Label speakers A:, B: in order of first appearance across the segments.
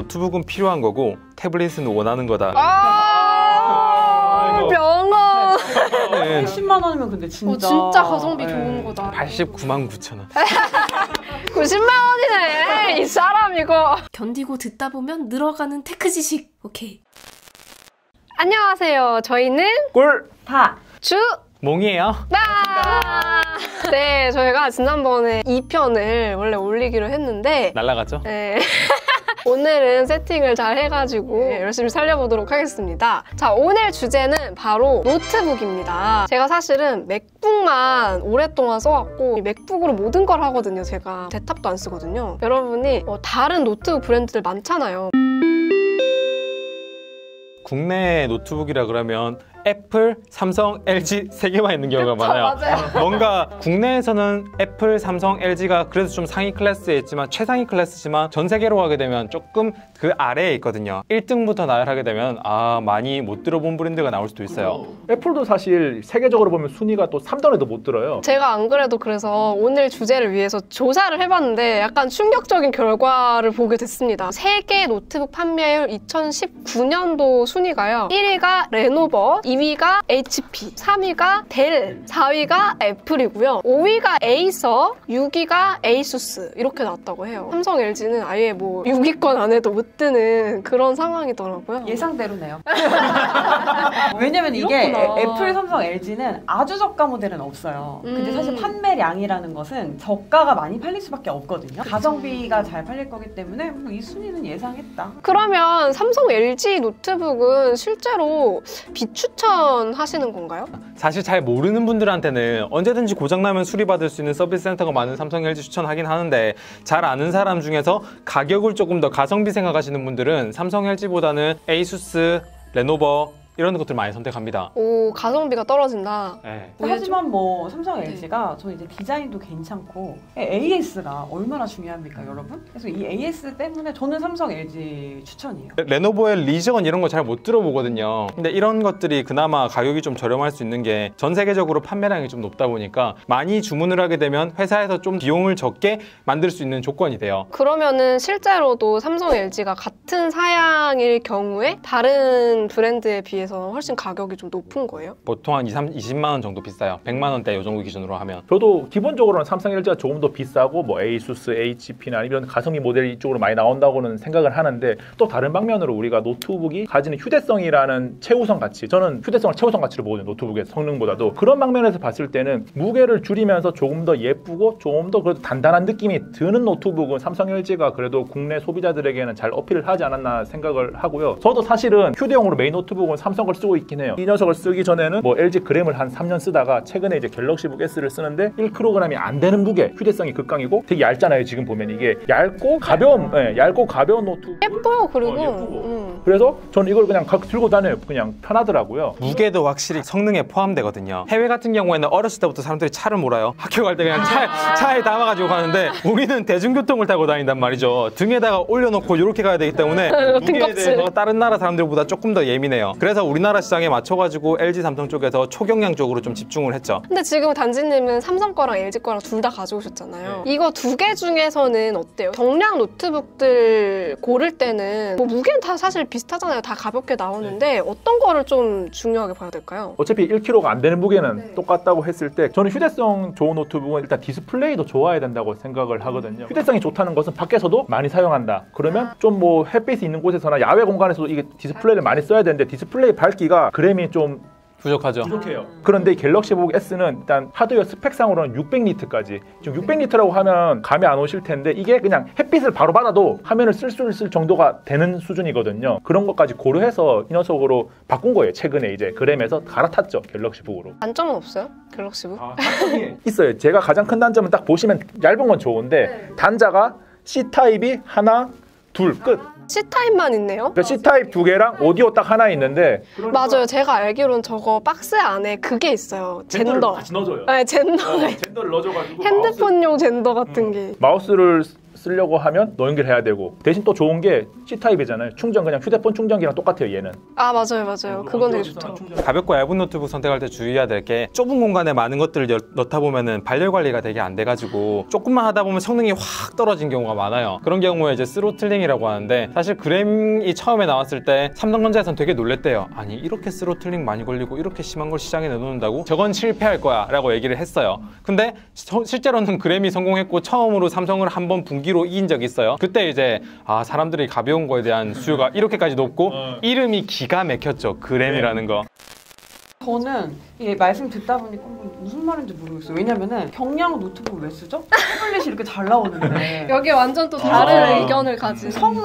A: 노트북은 필요한 거고 태블릿은 원하는 거다.
B: 명언.
C: 80만 원이면 근데
B: 진짜 가성비 좋은 거다.
A: 89만 9천 원.
B: 90만 원이네 이 사람 이거.
D: 견디고 듣다 보면 늘어가는 테크 지식. 오케이.
B: 안녕하세요. 저희는
A: 꿀파
B: 주
A: 몽이에요.
B: 네, 저희가 지난번에 2편을 원래 올리기로 했는데
A: 날라갔죠?
B: 네. 오늘은 세팅을 잘 해가지고 열심히 살려보도록 하겠습니다. 자, 오늘 주제는 바로 노트북입니다. 제가 사실은 맥북만 오랫동안 써왔고 맥북으로 모든 걸 하거든요. 제가 데탑도 안 쓰거든요. 여러분이 다른 노트북 브랜드들 많잖아요.
A: 국내 노트북이라 그러면 애플, 삼성, LG 세 개만 있는 경우가
B: 그쵸,
A: 많아요.
B: 맞아요.
A: 뭔가 국내에서는 애플, 삼성, LG가 그래도 좀 상위 클래스에 있지만 최상위 클래스지만 전 세계로 가게 되면 조금 그 아래에 있거든요. 1등부터 나열하게 되면 많이 못 들어본 브랜드가 나올 수도 있어요.
E: 애플도 사실 세계적으로 보면 순위가 또 3등에도 못 들어요.
B: 제가 안 그래도 그래서 오늘 주제를 위해서 조사를 해봤는데 약간 충격적인 결과를 보게 됐습니다. 세계 노트북 판매율 2019년도 순위가요. 1위가 레노버, 2위가 HP, 3위가 델, 4위가 애플이고요. 5위가 에이서, 6위가 에이수스 이렇게 나왔다고 해요. 삼성, LG는 아예 뭐 6위권 안에도 못 드는 그런 상황이더라고요.
C: 예상대로네요. 왜냐면 이게
B: 이렇구나.
C: 애플, 삼성, LG는 아주 저가 모델은 없어요. 근데 사실 판매량이라는 것은 저가가 많이 팔릴 수밖에 없거든요. 가성비가 잘 팔릴 거기 때문에 이 순위는 예상했다.
B: 그러면 삼성, LG 노트북은 실제로 비추천하시는 건가요?
A: 사실 잘 모르는 분들한테는 언제든지 고장나면 수리받을 수 있는 서비스 센터가 많은 삼성, LG 추천하긴 하는데 잘 아는 사람 중에서 가격을 조금 더 가성비 생각하시는 분들은 삼성, LG보다는 에이수스, 레노버 이런 것들 많이 선택합니다.
B: 오, 가성비가 떨어진다.
A: 네.
C: 하지만 뭐 삼성, LG가 저는 이제 디자인도 괜찮고 AS가 얼마나 중요합니까, 여러분? 그래서 이 AS 때문에 저는 삼성, LG 추천이에요.
A: 레노버의 리전 이런 거 잘 못 들어보거든요. 근데 이런 것들이 그나마 가격이 좀 저렴할 수 있는 게 전 세계적으로 판매량이 좀 높다 보니까 많이 주문을 하게 되면 회사에서 좀 비용을 적게 만들 수 있는 조건이 돼요.
B: 그러면은 실제로도 삼성, LG가 같은 사양일 경우에 다른 브랜드에 비해서 훨씬 가격이 좀 높은 거예요?
A: 보통 한 20만 원 정도 비싸요. 100만 원대 이 정도 기준으로 하면.
E: 저도 기본적으로는 삼성, LG가 조금 더 비싸고 뭐 에이수스, HP나 이런 가성비 모델이 이쪽으로 많이 나온다고는 생각을 하는데 또 다른 방면으로 우리가 노트북이 가지는 휴대성이라는 최우선 가치, 저는 휴대성을 최우선 가치로 보거든요. 노트북의 성능보다도. 그런 방면에서 봤을 때는 무게를 줄이면서 조금 더 예쁘고 조금 더 그래도 단단한 느낌이 드는 노트북은 삼성, LG가 그래도 국내 소비자들에게는 잘 어필을 하지 않았나 생각을 하고요. 저도 사실은 휴대용으로 메인 노트북은 삼성 걸 쓰고 있긴 해요. 이 녀석을 쓰기 전에는 뭐 LG 그램을 한 3년 쓰다가 최근에 이제 갤럭시북 S를 쓰는데 1kg이 안 되는 무게, 휴대성이 극강이고 되게 얇잖아요. 지금 보면 이게 얇고 가벼운, 얇고 가벼운 노트북.
B: 예뻐요. 그리고
E: 예쁘고. 그래서 저는 이걸 그냥 들고 다녀요. 그냥 편하더라고요.
A: 무게도 확실히 성능에 포함되거든요. 해외 같은 경우에는 어렸을 때부터 사람들이 차를 몰아요. 학교 갈 때 그냥 차에 담아가지고 가는데 우리는 대중교통을 타고 다닌단 말이죠. 등에다가 올려놓고 이렇게 가야 되기 때문에 무게에 대해서 다른 나라 사람들보다 조금 더 예민해요. 그래서 우리나라 시장에 맞춰가지고 LG, 삼성 쪽에서 초경량 쪽으로 좀 집중을 했죠.
B: 근데 지금 단지님은 삼성 거랑 LG 거랑 둘 다 가져오셨잖아요. 이거 두 개 중에서는 어때요? 경량 노트북들 고를 때는 뭐 무게는 다 사실 비슷하잖아요. 다 가볍게 나오는데 어떤 거를 좀 중요하게 봐야 될까요?
E: 어차피 1kg가 안 되는 무게는 똑같다고 했을 때 저는 휴대성 좋은 노트북은 일단 디스플레이도 좋아야 된다고 생각을 하거든요. 휴대성이 좋다는 것은 밖에서도 많이 사용한다. 그러면 좀 뭐 햇빛이 있는 곳에서나 야외 공간에서도 이게 디스플레이를 많이 써야 되는데 디스플레이 밝기가 그램이 좀
A: 부족하죠.
E: 부족해요. 그런데 이 갤럭시북 S는 일단 하드웨어 스펙상으로는 600니트까지. 지금 600니트라고 하면 감이 안 오실 텐데 이게 그냥 햇빛을 바로 받아도 화면을 쓸 수 있을 정도가 되는 수준이거든요. 그런 것까지 고려해서 이 녀석으로 바꾼 거예요. 최근에 이제 그램에서 갈아탔죠. 갤럭시북으로.
B: 단점은 없어요? 갤럭시북?
E: 단점이 있어요. 제가 가장 큰 단점은 딱 보시면 얇은 건 좋은데 단자가 C타입이 하나, 둘, 끝.
B: C타입만 있네요?
E: 그러니까 C타입 두 개랑 오디오 딱 하나 있는데
B: 맞아요. 제가 알기로는 저거 박스 안에 그게 있어요. 젠더.
E: 같이 넣어줘요.
B: 네, 젠더.
E: 젠더를 넣어줘가지고
B: 핸드폰용 젠더 같은 게.
E: 마우스를 쓰려고 하면 너 연결해야 되고 대신 또 좋은 게 C타입이잖아요. 충전 그냥 휴대폰 충전기랑 똑같아요 얘는.
B: 아 맞아요. 그건 되게 좋더라고요.
A: 가볍고 얇은 노트북 선택할 때 주의해야 될 게 좁은 공간에 많은 것들을 넣다 보면은 발열 관리가 되게 안 돼가지고 조금만 하다 보면 성능이 확 떨어진 경우가 많아요. 그런 경우에 이제 스로틀링이라고 하는데 사실 그램이 처음에 나왔을 때 삼성전자에서는 되게 놀랬대요. 아니 이렇게 스로틀링 많이 걸리고 이렇게 심한 걸 시장에 내놓는다고? 저건 실패할 거야 라고 얘기를 했어요. 근데 실제로는 그램이 성공했고 처음으로 삼성을 한번 분기로 이긴 적이 있어요. 그때 이제 사람들이 가벼운 거에 대한 수요가 이렇게까지 높고 이름이 기가 막혔죠. 그램이라는 거.
C: 저는 이게 말씀 듣다 보니까 무슨 말인지 모르겠어요. 왜냐면은 경량 노트북 왜 쓰죠? 태블릿이 이렇게 잘 나오는데
B: 여기 완전 또 다른 의견을 가진.
C: 성능?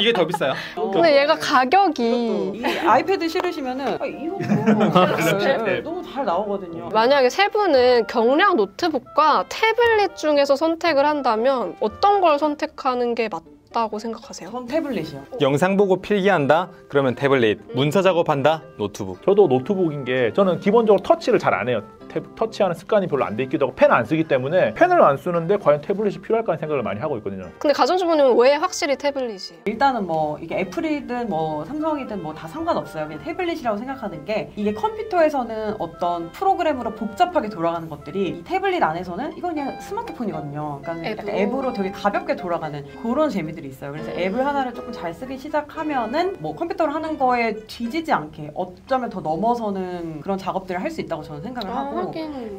A: 이게 더 비싸요.
B: 근데 얘가 가격이
C: 이 아이패드 실으시면은 이것도 너무 잘 나오거든요.
B: 만약에 세 분은 경량 노트북과 태블릿 중에서 선택을 한다면 어떤 걸 선택하는 게 맞다고 생각하세요?
C: 전 태블릿이요.
A: 영상 보고 필기한다? 그러면 태블릿. 문서 작업한다? 노트북.
E: 저도 노트북인 게 저는 기본적으로 터치를 잘 안 해요. 터치하는 습관이 별로 안 돼 있기도 하고 펜 안 쓰기 때문에 펜을 안 쓰는데 과연 태블릿이 필요할까 하는 생각을 많이 하고 있거든요.
B: 근데 가전주부님은 왜 확실히 태블릿이?
C: 일단은 뭐 이게 애플이든 뭐 삼성이든 뭐 다 상관없어요. 그냥 태블릿이라고 생각하는 게 이게 컴퓨터에서는 어떤 프로그램으로 복잡하게 돌아가는 것들이 이 태블릿 안에서는 이건 그냥 스마트폰이거든요. 그러니까 약간 앱으로 되게 가볍게 돌아가는 그런 재미들이 있어요. 그래서 앱을 하나를 조금 잘 쓰기 시작하면은 뭐 컴퓨터를 하는 거에 뒤지지 않게 어쩌면 더 넘어서는 그런 작업들을 할 수 있다고 저는 생각을 하고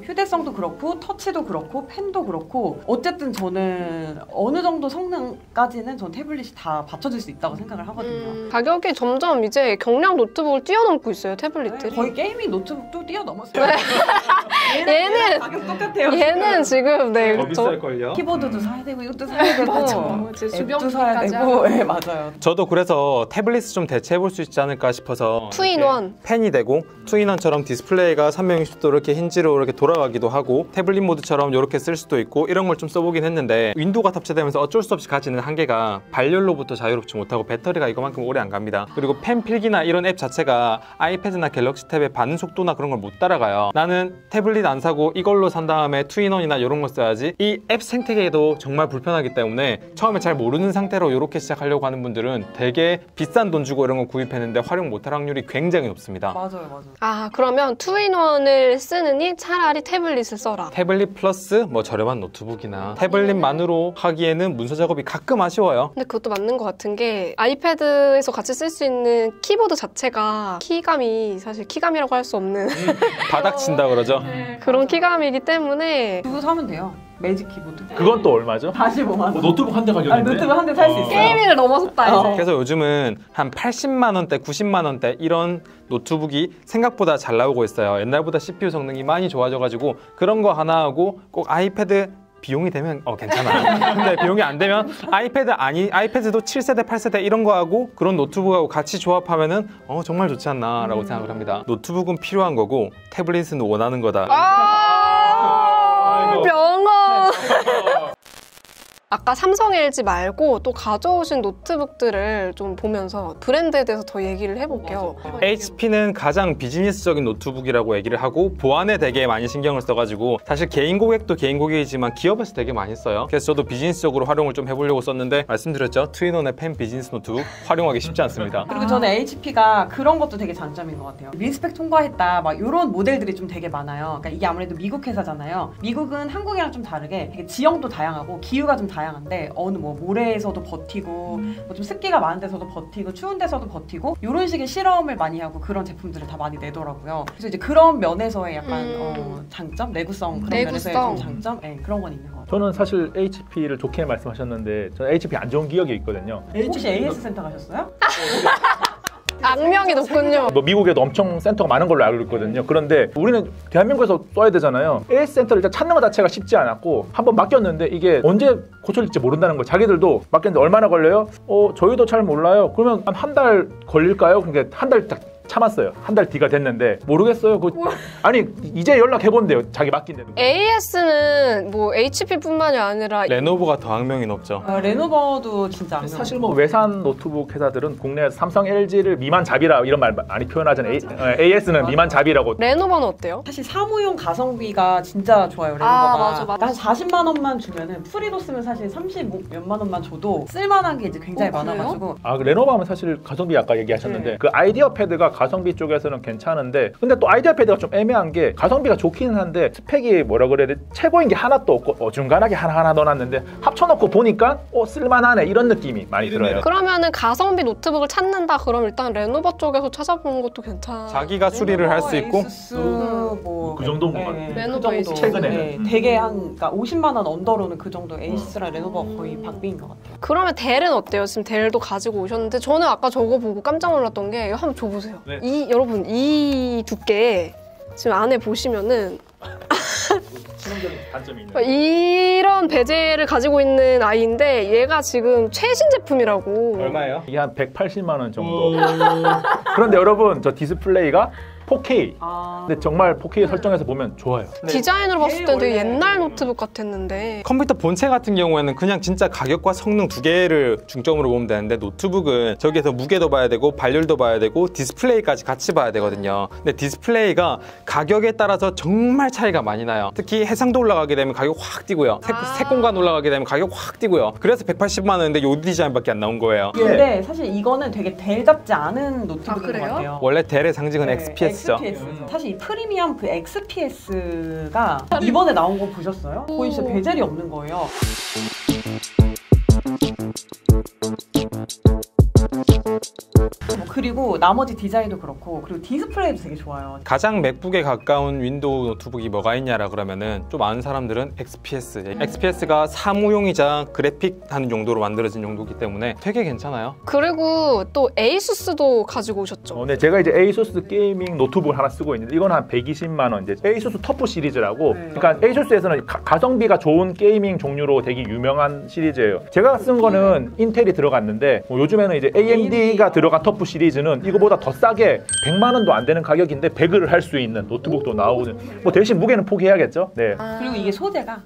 C: 휴대성도 그렇고 터치도 그렇고 펜도 그렇고 어쨌든 저는 어느 정도 성능까지는 전 태블릿이 다 받쳐줄 수 있다고 생각을 하거든요.
B: 가격이 점점 이제 경량 노트북을 뛰어넘고 있어요, 태블릿들이.
C: 거의 게이밍 노트북도 뛰어넘었어요.
B: 얘는
C: 가격 똑같아요.
B: 얘는 지금 네,
A: 더 비쌀걸요?
C: 키보드도 사야 되고 이것도 사야 되고 앱도 사야 되고 네, 맞아요.
A: 저도 그래서 태블릿을 좀 대체해볼 수 있지 않을까 싶어서
B: 투인원
A: 펜이 되고 투인원처럼 디스플레이가 360도 이렇게 힌지로 이렇게 돌아가기도 하고 태블릿 모드처럼 이렇게 쓸 수도 있고 이런 걸 좀 써보긴 했는데 윈도우가 탑재되면서 어쩔 수 없이 가지는 한계가 발열로부터 자유롭지 못하고 배터리가 이거만큼 오래 안 갑니다. 그리고 펜 필기나 이런 앱 자체가 아이패드나 갤럭시 탭의 반응 속도나 그런 걸 못 따라가요. 나는 태블릿 안 사고 이걸로 산 다음에 투인원이나 이런 거 써야지. 이 앱 생태계도 정말 불편하기 때문에 처음에 잘 모르는 상태로 이렇게 시작하려고 하는 분들은 되게 비싼 돈 주고 이런 거 구입했는데 활용 못할 확률이 굉장히 높습니다.
C: 맞아요.
B: 그러면 투인원을 쓰느니 차라리 태블릿을 써라.
A: 태블릿 플러스 뭐 저렴한 노트북이나 태블릿만으로 하기에는 문서 작업이 가끔 아쉬워요.
B: 근데 그것도 맞는 것 같은 게 아이패드에서 같이 쓸 수 있는 키보드 자체가 키감이 사실 키감이라고 할 수 없는
A: 바닥 친다 그러죠.
B: 그런 키감이기 때문에
C: 그거 사면 돼요. 매직 키보드.
E: 그건 또 얼마죠?
C: 45만 원.
E: 노트북 한 대 가격인데?
C: 노트북 한 대 살 수 있어요.
B: 게이밍을 넘어섰다 이제.
A: 그래서 요즘은 한 80만 원대, 90만 원대 이런 노트북이 생각보다 잘 나오고 있어요. 옛날보다 CPU 성능이 많이 좋아져가지고 그런 거 하나 하고 꼭 아이패드 비용이 되면 괜찮아. 근데 비용이 안 되면 아이패드도 7세대, 8세대 이런 거 하고 그런 노트북하고 같이 조합하면은 정말 좋지 않나 라고 생각을 합니다. 노트북은 필요한 거고 태블릿은 원하는 거다.
B: 병원. 아까 삼성, LG 말고 또 가져오신 노트북들을 좀 보면서 브랜드에 대해서 더 얘기를 해볼게요.
A: HP는 가장 비즈니스적인 노트북이라고 얘기를 하고 보안에 되게 많이 신경을 써가지고 사실 개인 고객도 개인 고객이지만 기업에서 되게 많이 써요. 그래서 저도 비즈니스적으로 활용을 좀 해보려고 썼는데 말씀드렸죠. 투인원의 펜 비즈니스 노트북 활용하기 쉽지 않습니다.
C: 그리고 저는 HP가 그런 것도 되게 장점인 것 같아요. 밀스펙 통과했다 막 이런 모델들이 좀 되게 많아요. 그러니까 이게 아무래도 미국 회사잖아요. 미국은 한국이랑 좀 다르게 되게 지형도 다양하고 기후가 좀 다양한데 어느 뭐 모래에서도 버티고 뭐 좀 습기가 많은 데서도 버티고 추운 데서도 버티고 이런 식의 실험을 많이 하고 그런 제품들을 다 많이 내더라고요. 그래서 이제 그런 면에서의 약간 장점, 내구성 그런 면에서의 좀 장점, 그런 건 있는 것 같아요.
E: 저는 사실 HP를 좋게 말씀하셨는데 저는 HP 안 좋은 기억이 있거든요.
C: 혹시 AS 센터 가셨어요?
B: 악명이 높군요.
E: 뭐 미국에도 엄청 센터가 많은 걸로 알고 있거든요. 그런데 우리는 대한민국에서 써야 되잖아요. AS 센터를 일단 찾는 것 자체가 쉽지 않았고 한번 맡겼는데 이게 언제 고쳐질지 모른다는 거예요. 자기들도 맡겼는데 얼마나 걸려요? 저희도 잘 몰라요. 그러면 한 달 걸릴까요? 그러니까 한 달 딱 참았어요. 한 달 뒤가 됐는데 모르겠어요. 아니 이제 연락해본대요. 자기 맡긴데도.
B: AS는 뭐 HP뿐만이 아니라
A: 레노버가 더 악명이 높죠.
C: 레노버도 진짜 안
E: 사실 뭐 외산 노트북 회사들은 국내에서 삼성, LG를 미만 잡이라 이런 말 많이 표현하잖아요. AS는 미만 잡이라고.
B: 레노버는 어때요?
C: 사실 사무용 가성비가 진짜 좋아요. 레노버가.
B: 맞아.
C: 한 40만 원만 주면은 프리로 쓰면 사실 30몇만 원만 줘도 쓸만한 게 이제 굉장히
B: 그래요?
C: 많아가지고.
E: 그 레노버 하면 사실 가성비 아까 얘기하셨는데 그 아이디어 패드가 가성비 쪽에서는 괜찮은데 근데 또 아이디어 패드가 좀 애매한 게 가성비가 좋기는 한데 스펙이 뭐라 그래야 돼? 최고인 게 하나도 없고 어중간하게 하나 넣어놨는데 합쳐놓고 보니까 쓸만하네 이런 느낌이 많이 들어요.
B: 그러면은 가성비 노트북을 찾는다 그럼 일단 레노버 쪽에서 찾아보는 것도 괜찮아.
A: 자기가 수리를 할 수 있고
C: 에이수스 뭐
E: 그 정도인 것 같아요.
B: 레노버
C: 그
B: 에이수스.
C: 정도.
E: 최근에는.
C: 되게 그러니까 50만 원 언더로는 그 정도 에이수스랑 레노버가 거의 박빙인 것 같아요.
B: 그러면 델은 어때요? 지금 델도 가지고 오셨는데 저는 아까 저거 보고 깜짝 놀랐던 게 이거 한번 줘보세요.
E: 네.
B: 여러분 이 두께 지금 안에 보시면은
E: 치명적인 단점이 있는.
B: 이런 베젤을 가지고 있는 아이인데 얘가 지금 최신 제품이라고.
A: 얼마예요?
E: 이게 한 180만 원 정도. 그런데 여러분 저 디스플레이가 4K. 근데 정말 4K 설정해서 보면 좋아요.
B: 디자인으로 봤을 때는 되게
C: 원래-
B: 옛날 노트북 같았는데
A: 컴퓨터 본체 같은 경우에는 그냥 진짜 가격과 성능 두 개를 중점으로 보면 되는데 노트북은 저기에서 무게도 봐야 되고 발열도 봐야 되고 디스플레이까지 같이 봐야 되거든요. 근데 디스플레이가 가격에 따라서 정말 차이가 많이 나요. 특히 해상도 올라가게 되면 가격 확 뛰고요. 색공간 올라가게 되면 가격 확 뛰고요. 그래서 180만 원인데 요 디자인밖에 안 나온 거예요.
C: 근데 사실 이거는 되게 델 잡지 않은 노트북인 것
B: 그래요?
C: 같아요.
A: 원래 델의 상징은
C: 네,
A: XPS죠.
C: 사실 이 프리미엄 그 XPS가 이번에 나온 거 보셨어요? 거의 진짜 베젤이 없는 거예요. 그리고 나머지 디자인도 그렇고 그리고 디스플레이도 되게 좋아요.
A: 가장 맥북에 가까운 윈도우 노트북이 뭐가 있냐라 그러면은 좀 아는 사람들은 XPS. XPS가 사무용이자 그래픽 하는 용도로 만들어진 용도이기 때문에 되게 괜찮아요.
B: 그리고 또 에이수스도 가지고 오셨죠.
E: 네, 제가 이제 에이수스 게이밍 노트북을 하나 쓰고 있는데 이건 한 120만 원. 이제 에이수스 터프 시리즈라고.
C: 네.
E: 그러니까 에이수스에서는 가성비가 좋은 게이밍 종류로 되게 유명한 시리즈예요. 제가 쓴 거는 인텔이 들어갔는데 요즘에는 이제 AMD가 들어간 터프 시리즈는 이거보다 더 싸게 100만 원도 안 되는 가격인데 배그를 할 수 있는 노트북도 나오는. 뭐 대신 무게는 포기해야겠죠. 네.
C: 그리고 이게 소재가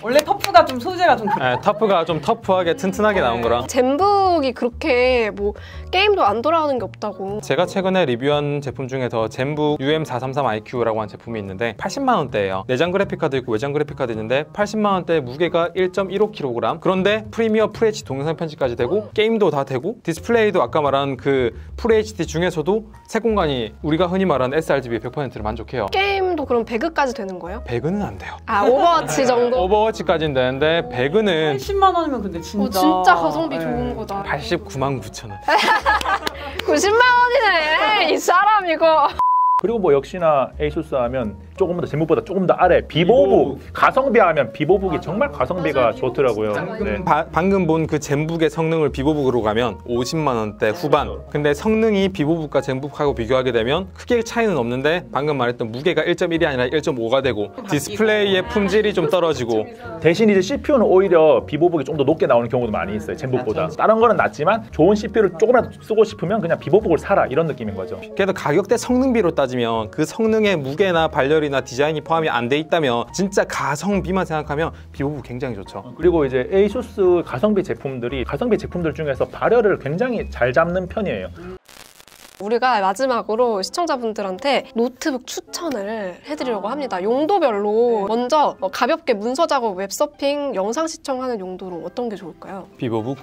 C: 원래 터프가 좀 소재가 좀 그래요.
A: 네, 터프가 좀 터프하게 튼튼하게 나온 거라.
B: 젠북이 그렇게 뭐 게임도 안 돌아가는 게 없다고.
A: 제가 최근에 리뷰한 제품 중에서 젠북 UM433IQ라고 한 제품이 있는데 80만 원대예요. 내장 그래픽카드 있고 외장 그래픽카드 있는데 80만 원대 무게가 1.15kg. 그런데 프리미어 FHD 동영상 편집까지 되고 게임도 다 되고 디스플레이도 아까 말한 그 FHD 중에서도 색공간이 우리가 흔히 말하는 sRGB 100%를 만족해요.
B: 게임도 그럼 배그까지 되는 거예요?
A: 배그는 안 돼요.
B: 오버워치 정도?
A: 오버워치까지는 되는데 배그는
C: 80만 원이면 근데 진짜
B: 진짜 가성비
C: 네.
B: 좋은 거다.
A: 89만 9천 원.
B: 90만 원이네. 이 사람 이거.
E: 그리고 뭐 역시나 에이수스 하면 조금 더 제목보다 조금 더 아래 비보북 가성비 하면 비보북이 정말 가성비가 좋더라고요. 네.
A: 방금 본 그 젠북의 성능을 비보북으로 가면 50만 원대 후반. 근데 성능이 비보북과 젠북하고 비교하게 되면 크게 차이는 없는데 방금 말했던 무게가 1.1이 아니라 1.5가 되고 디스플레이의 품질이 좀 떨어지고
E: 대신 이제 CPU는 오히려 비보북이 좀 더 높게 나오는 경우도 많이 있어요. 젠북보다. 다른 거는 낫지만 좋은 CPU를 조금이라도 쓰고 싶으면 그냥 비보북을 사라 이런 느낌인 거죠.
A: 그래도 가격대 성능비로 따지면 그 성능의 무게나 발열이나 디자인이 포함이 안 돼 있다면 진짜 가성비만 생각하면 비보북 굉장히 좋죠.
E: 그리고 이제 에이수스 가성비 제품들이 가성비 제품들 중에서 발열을 굉장히 잘 잡는 편이에요.
B: 우리가 마지막으로 시청자분들한테 노트북 추천을 해드리려고 합니다. 용도별로 먼저 가볍게 문서 작업, 웹서핑, 영상 시청하는 용도로 어떤 게 좋을까요?
A: 비보북?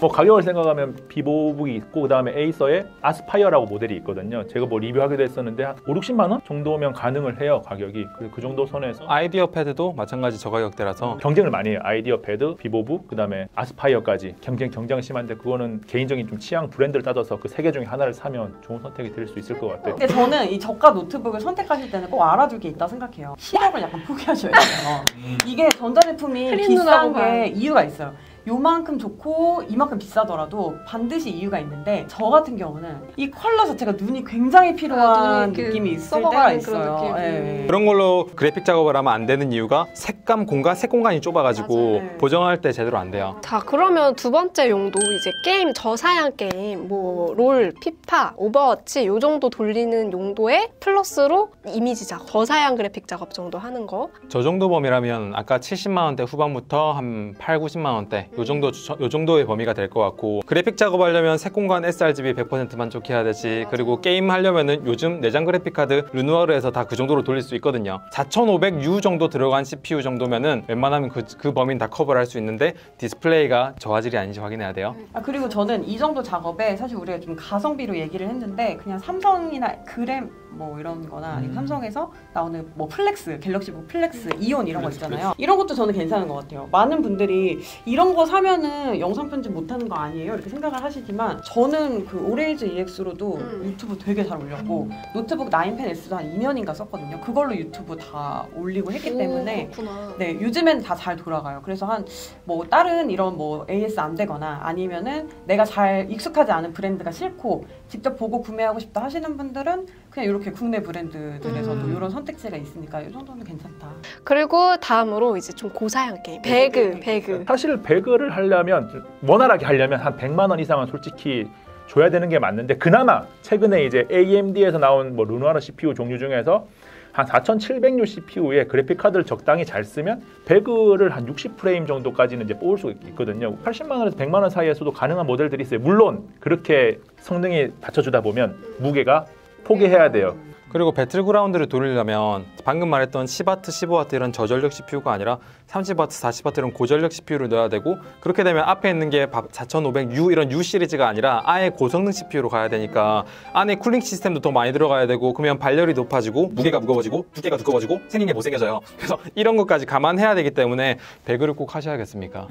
E: 뭐 가격을 생각하면 비보북이 있고 그다음에 에이서의 아스파이어라고 모델이 있거든요. 제가 뭐 리뷰하기도 했었는데 한 5, 60만 원 정도면 가능을 해요. 가격이. 그 정도 선에서
A: 아이디어 패드도 마찬가지 저가격대라서
E: 경쟁을 많이 해요. 아이디어 패드, 비보북, 그다음에 아스파이어까지 경쟁 심한데 그거는 개인적인 좀 취향 브랜드를 따져서 그 세 개 중에 하나를 사면 좋은 선택이 될 수 있을 것 같아요.
C: 근데 저는 이 저가 노트북을 선택하실 때는 꼭 알아둘 게 있다 생각해요. 실력을 약간 포기하셔야 돼요. 이게 전자제품이
B: 크림
C: 비싼
B: 누나가
C: 게 이유가 있어요. 요만큼 좋고 이만큼 비싸더라도 반드시 이유가 있는데 저 같은 경우는 이 컬러 자체가 눈이 굉장히 필요한
B: 눈이
C: 느낌이 있을 때가
B: 썩어가는
C: 있어요.
B: 그런 느낌이.
C: 예.
A: 그런 걸로 그래픽 작업을 하면 안 되는 이유가 색감 공간, 색 공간이 좁아가지고
C: 맞아요.
A: 보정할 때 제대로 안 돼요.
B: 자, 그러면 두 번째 용도 이제 게임 저사양 게임 뭐 롤, 피파, 오버워치 요 정도 돌리는 용도에 플러스로 이미지 작업, 저사양 그래픽 작업 정도 하는 거.
A: 저 정도 범위라면 아까 70만 원대 후반부터 한 8, 90만 원대 요 정도의 범위가 될 것 같고, 그래픽 작업하려면 색공간 sRGB 100% 만족해야 되지. 그리고 게임 하려면은 요즘 내장 그래픽 카드 르누아르에서 다 그 정도로 돌릴 수 있거든요. 4500U 정도 들어간 CPU 정도면은 웬만하면 그 범위는 다 커버를 할 수 있는데 디스플레이가 저화질이 아닌지 확인해야 돼요.
C: 그리고 저는 이 정도 작업에 사실 우리가 좀 가성비로 얘기를 했는데 그냥 삼성이나 그램 뭐 이런 거나 아니면 삼성에서 나오는 뭐 플렉스, 갤럭시북 플렉스, 이온 이런 거 있잖아요. 이런 것도 저는 괜찮은 것 같아요. 많은 분들이 이런 거 사면은 영상 편집 못하는 거 아니에요? 이렇게 생각을 하시지만 저는 그 오레이즈 EX로도 유튜브 되게 잘 올렸고 노트북 9펜 S도 한 2년인가 썼거든요. 그걸로 유튜브 다 올리고 했기 때문에
B: 그렇구나.
C: 네, 요즘엔 다 잘 돌아가요. 그래서 한 뭐 다른 이런 뭐 AS 안 되거나 아니면은 내가 잘 익숙하지 않은 브랜드가 싫고 직접 보고 구매하고 싶다 하시는 분들은 그냥 이렇게 국내 브랜드들에서도 이런 선택지가 있으니까 이 정도는 괜찮다.
B: 그리고 다음으로 이제 좀 고사양 게임. 배그.
E: 사실 배그를 하려면 원활하게 하려면 한 100만 원 이상은 솔직히 줘야 되는 게 맞는데, 그나마 최근에 이제 AMD에서 나온 뭐 르누아르 CPU 종류 중에서 한 4700U CPU에 그래픽 카드를 적당히 잘 쓰면 배그를 한 60프레임 정도까지는 이제 뽑을 수 있거든요. 80만 원에서 100만 원 사이에서도 가능한 모델들이 있어요. 물론 그렇게 성능이 받쳐주다 보면 무게가 포기해야 돼요.
A: 그리고 배틀그라운드를 돌리려면 방금 말했던 10W, 15W 이런 저전력 CPU가 아니라 30W, 40W 이런 고전력 CPU를 넣어야 되고, 그렇게 되면 앞에 있는 게 4500U 이런 U 시리즈가 아니라 아예 고성능 CPU로 가야 되니까 안에 쿨링 시스템도 더 많이 들어가야 되고, 그러면 발열이 높아지고 무게가 무거워지고 두께가 두꺼워지고 생긴 게 못생겨져요. 그래서 이런 것까지 감안해야 되기 때문에 배그를 꼭 하셔야겠습니까?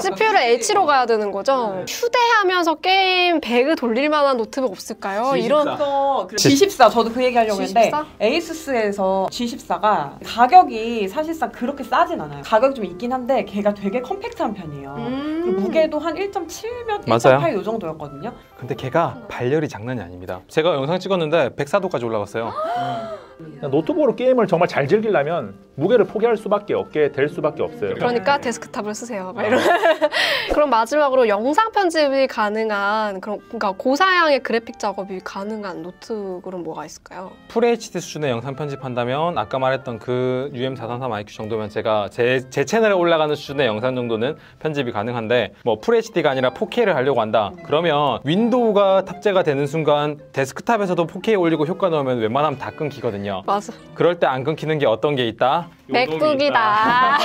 B: CPU를 H로 가야 되는 거죠? 휴대하면서 게임 배그 돌릴 만한 노트북 없을까요? 이런
C: G14 저도 그 얘기 하려고 했는데
B: G14?
C: 에이수스에서 G14가 가격이 사실상 그렇게 싸진 않아요. 가격이 좀 있긴 한데 걔가 되게 컴팩트한 편이에요. 그리고 무게도 한 1.7몇,
A: 맞아요.
C: 1.8 요 정도였거든요.
A: 근데 걔가 발열이 장난이 아닙니다. 제가 영상 찍었는데 104도까지 올라갔어요.
E: 노트북으로 게임을 정말 잘 즐기려면 무게를 포기할 수밖에 없게 될 수밖에 없어요.
B: 그러니까 데스크탑을 쓰세요. 막 이런. 그럼 마지막으로 영상 편집이 가능한 그러니까 고사양의 그래픽 작업이 가능한 노트북은 뭐가 있을까요?
A: FHD 수준의 영상 편집한다면 아까 말했던 그 UM433IQ 정도면 제가 제 채널에 올라가는 수준의 영상 정도는 편집이 가능한데, 뭐 FHD가 아니라 4K를 하려고 한다. 그러면 윈도우가 탑재가 되는 순간 데스크탑에서도 4K 올리고 효과 넣으면 웬만하면 다 끊기거든요.
B: 맞아.
A: 그럴 때 안 끊기는 게 어떤 게 있다?
B: 맥북이다.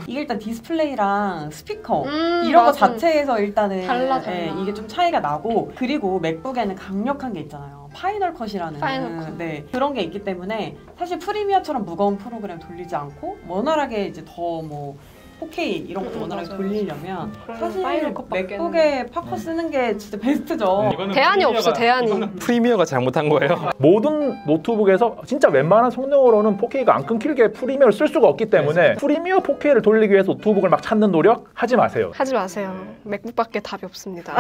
C: 이게 일단 디스플레이랑 스피커 이런 거
B: 맞아.
C: 자체에서 일단은
B: 달라.
C: 이게 좀 차이가 나고, 그리고 맥북에는 강력한 게 있잖아요. 파이널 컷이라는
B: 파이널 컷.
C: 네, 그런 게 있기 때문에 사실 프리미어처럼 무거운 프로그램 돌리지 않고 원활하게 이제 더 뭐 4K 이런 것도 원활하게
B: 맞아요.
C: 돌리려면 사실
B: 파이널 컷밖에는.
C: 맥북에 파커 쓰는 게 진짜 베스트죠.
B: 대안이 없어, 대안이.
A: 프리미어가 잘못한 거예요.
E: 모든 노트북에서 진짜 웬만한 성능으로는 4K가 안 끊길 게 프리미어를 쓸 수가 없기 때문에 프리미어 4K를 돌리기 위해서 노트북을 막 찾는 노력 하지 마세요.
B: 하지 마세요. 맥북밖에 답이 없습니다.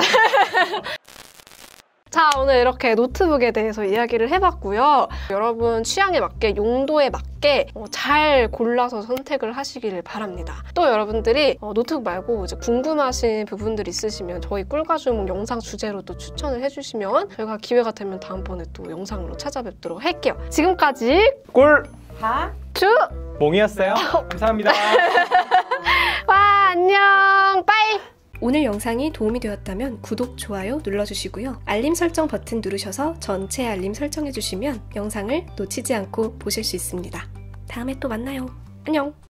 B: 자, 오늘 이렇게 노트북에 대해서 이야기를 해봤고요. 여러분 취향에 맞게, 용도에 맞게 잘 골라서 선택을 하시기를 바랍니다. 또 여러분들이 노트북 말고 이제 궁금하신 부분들 있으시면 저희 꿀가주몽 영상 주제로 또 추천을 해주시면 저희가 기회가 되면 다음번에 또 영상으로 찾아뵙도록 할게요. 지금까지
A: 꿀!
B: 주!
A: 몽이었어요. 감사합니다.
B: 와, 안녕! 빠이!
D: 오늘 영상이 도움이 되었다면 구독, 좋아요 눌러주시고요. 알림 설정 버튼 누르셔서 전체 알림 설정해주시면 영상을 놓치지 않고 보실 수 있습니다. 다음에 또 만나요. 안녕!